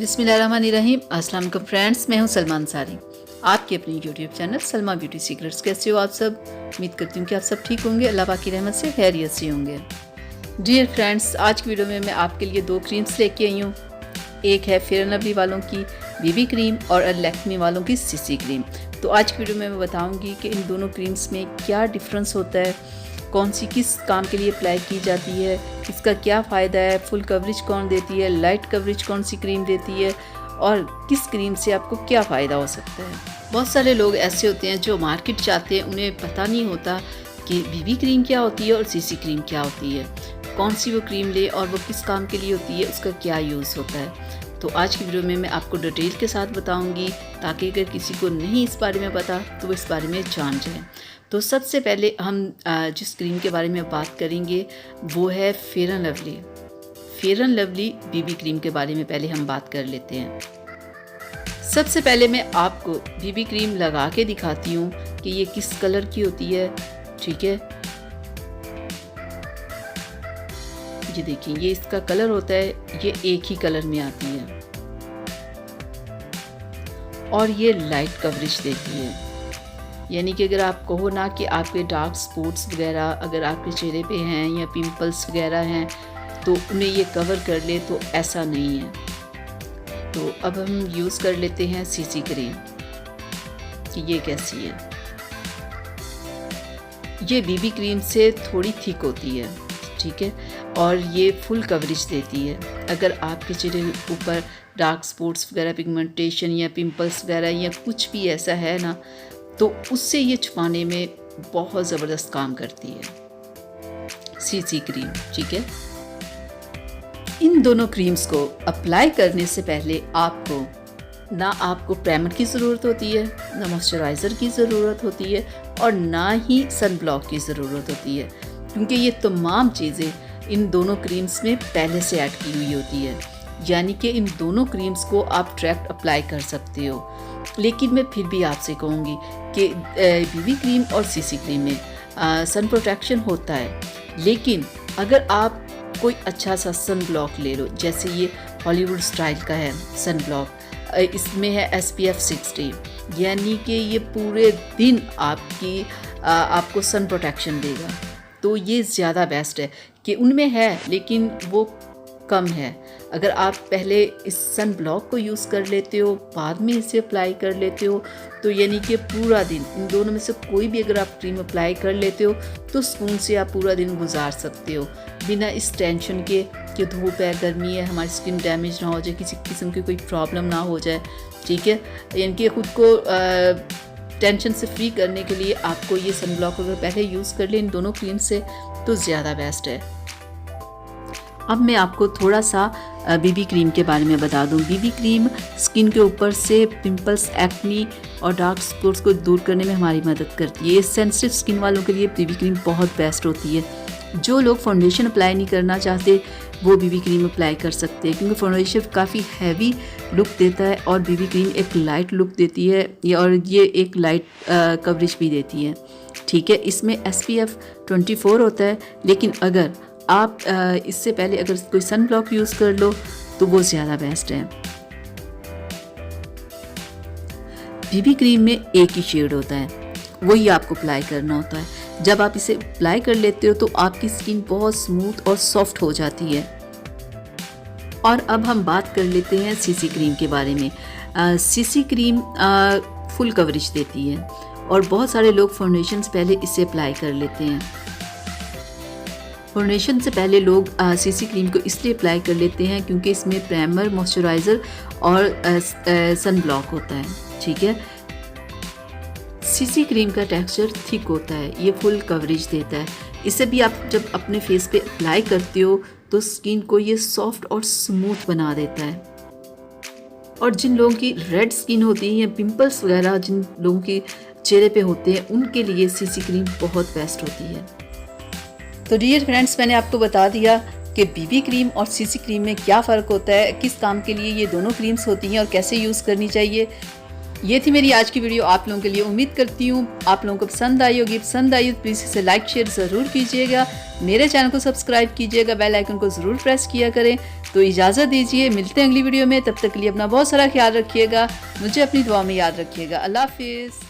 बिस्मिल्लाहिर्रहमानिर्रहीम। अस्सलाम वालेकुम फ्रेंड्स, मैं हूं सलमा अंसारी, आपके अपनी YouTube channel Salma beauty secrets. कैसे हो आप सब? उम्मीद करती हूँ कि आप सब ठीक होंगे, अल्लाह पाक की रहमत से खैरियत से होंगे। डियर फ्रेंड्स, आज की वीडियो में मैं आपके लिए दो क्रीम्स लेके आई हूँ। एक है फेयर एंड लवली वालों की बीबी क्रीम और लैक्मे वालों की सीसी क्रीम। तो आज की वीडियो में मैं बताऊँगी कि इन दोनों क्रीम्स में क्या डिफरेंस होता है, कौन सी किस काम के लिए अप्लाई की जाती है, इसका क्या फ़ायदा है, फुल कवरेज कौन देती है, लाइट कवरेज कौन सी क्रीम देती है और किस क्रीम से आपको क्या फ़ायदा हो सकता है। बहुत सारे लोग ऐसे होते हैं जो मार्केट जाते हैं, उन्हें पता नहीं होता कि बीबी क्रीम क्या होती है और सीसी क्रीम क्या होती है, कौन सी वो क्रीम ले और वो किस काम के लिए होती है, उसका क्या यूज़ होता है। तो आज की वीडियो में मैं आपको डिटेल के साथ बताऊंगी ताकि अगर किसी को नहीं इस बारे में पता तो वो इस बारे में जान जाए। तो सबसे पहले हम जिस क्रीम के बारे में बात करेंगे वो है fair and lovely. Fair and lovely BB cream के बारे में पहले हम बात कर लेते हैं। सबसे पहले मैं आपको बीबी क्रीम लगा के दिखाती हूँ कि ये किस कलर की होती है। ठीक है, ये देखिए, ये इसका कलर होता है, ये एक ही कलर में आती है और ये लाइट कवरेज देती है। यानी कि अगर आप कहो ना कि आपके डार्क स्पॉट्स वगैरह अगर आपके चेहरे पे हैं या पिंपल्स वगैरह हैं तो उन्हें ये कवर कर ले, तो ऐसा नहीं है। तो अब हम यूज़ कर लेते हैं सीसी क्रीम कि ये कैसी है। ये बीबी क्रीम से थोड़ी थिक होती है, ठीक है, और ये फुल कवरेज देती है। अगर आपके चेहरे ऊपर डार्क स्पॉट्स वगैरह, पिगमेंटेशन या पिंपल्स वगैरह या कुछ भी ऐसा है ना, तो उससे ये छुपाने में बहुत ज़बरदस्त काम करती है सीसी क्रीम। ठीक है, इन दोनों क्रीम्स को अप्लाई करने से पहले आपको प्राइमर की ज़रूरत होती है, ना मॉइस्चराइज़र की ज़रूरत होती है और ना ही सन ब्लॉक की ज़रूरत होती है, क्योंकि ये तमाम चीज़ें इन दोनों क्रीम्स में पहले से ऐड की हुई होती है। यानी कि इन दोनों क्रीम्स को आप डायरेक्ट अप्लाई कर सकते हो। लेकिन मैं फिर भी आपसे कहूँगी कि बीबी क्रीम और सीसी क्रीम में सन प्रोटेक्शन होता है, लेकिन अगर आप कोई अच्छा सा सन ब्लॉक ले लो, जैसे ये हॉलीवुड स्टाइल का है सन ब्लॉक, इसमें है SPF 60, यानी कि ये पूरे दिन आपको सन प्रोटेक्शन देगा। तो ये ज़्यादा बेस्ट है कि उनमें है लेकिन वो कम है। अगर आप पहले इस सन ब्लॉक को यूज़ कर लेते हो, बाद में इसे अप्लाई कर लेते हो, तो यानी कि पूरा दिन इन दोनों में से कोई भी अगर आप क्रीम अप्लाई कर लेते हो तो सुकून से आप पूरा दिन गुजार सकते हो, बिना इस टेंशन के कि धूप है, गर्मी है, हमारी स्किन डैमेज ना हो जाए, किसी किस्म की कोई प्रॉब्लम ना हो जाए। ठीक है, यानी कि ख़ुद को टेंशन से फ्री करने के लिए आपको ये सन ब्लॉक अगर पहले यूज़ कर ले इन दोनों क्रीम से तो ज़्यादा बेस्ट है। अब मैं आपको थोड़ा सा बीबी क्रीम के बारे में बता दूं। बीबी क्रीम स्किन के ऊपर से पिंपल्स, एक्नी और डार्क स्पॉट्स को दूर करने में हमारी मदद करती है। ये सेंसिटिव स्किन वालों के लिए बीबी क्रीम बहुत बेस्ट होती है। जो लोग फाउंडेशन अप्लाई नहीं करना चाहते वो बीबी क्रीम अप्लाई कर सकते हैं, क्योंकि फाउंडेशन काफ़ी हैवी लुक देता है और बीबी क्रीम एक लाइट लुक देती है और ये एक लाइट कवरेज भी देती है। ठीक है, इसमें SPF 24 होता है, लेकिन अगर आप इससे पहले अगर कोई सन ब्लॉक यूज़ कर लो तो वो ज़्यादा बेस्ट है। बीबी क्रीम में एक ही शेड होता है, वही आपको अप्लाई करना होता है। जब आप इसे अप्लाई कर लेते हो तो आपकी स्किन बहुत स्मूथ और सॉफ्ट हो जाती है। और अब हम बात कर लेते हैं सीसी क्रीम के बारे में। सीसी क्रीम फुल कवरेज देती है और बहुत सारे लोग फाउंडेशन से पहले इसे अप्लाई कर लेते हैं। फाउंडेशन से पहले लोग सीसी क्रीम को इसलिए अप्लाई कर लेते हैं क्योंकि इसमें प्राइमर, मॉइस्चराइज़र और सन ब्लॉक होता है। ठीक है, सीसी क्रीम का टेक्सचर थिक होता है, ये फुल कवरेज देता है। इसे भी आप जब अपने फेस पे अप्लाई करते हो तो स्किन को ये सॉफ्ट और स्मूथ बना देता है। और जिन लोगों की रेड स्किन होती है या पिंपल्स वगैरह जिन लोगों के चेहरे पे होते हैं, उनके लिए सीसी क्रीम बहुत बेस्ट होती है। तो डियर फ्रेंड्स, मैंने आपको बता दिया कि बीबी क्रीम और सीसी क्रीम में क्या फ़र्क होता है, किस काम के लिए ये दोनों क्रीम्स होती हैं और कैसे यूज़ करनी चाहिए। ये थी मेरी आज की वीडियो आप लोगों के लिए। उम्मीद करती हूँ आप लोगों को पसंद आई होगी। पसंद आई तो प्लीज़ इसे लाइक शेयर ज़रूर कीजिएगा। मेरे चैनल को सब्सक्राइब कीजिएगा, बेल आइकन को ज़रूर प्रेस किया करें। तो इजाज़त दीजिए, मिलते हैं अगली वीडियो में। तब तक के लिए अपना बहुत सारा ख्याल रखिएगा, मुझे अपनी दुआ में याद रखिएगा। अल्लाह हाफिज़।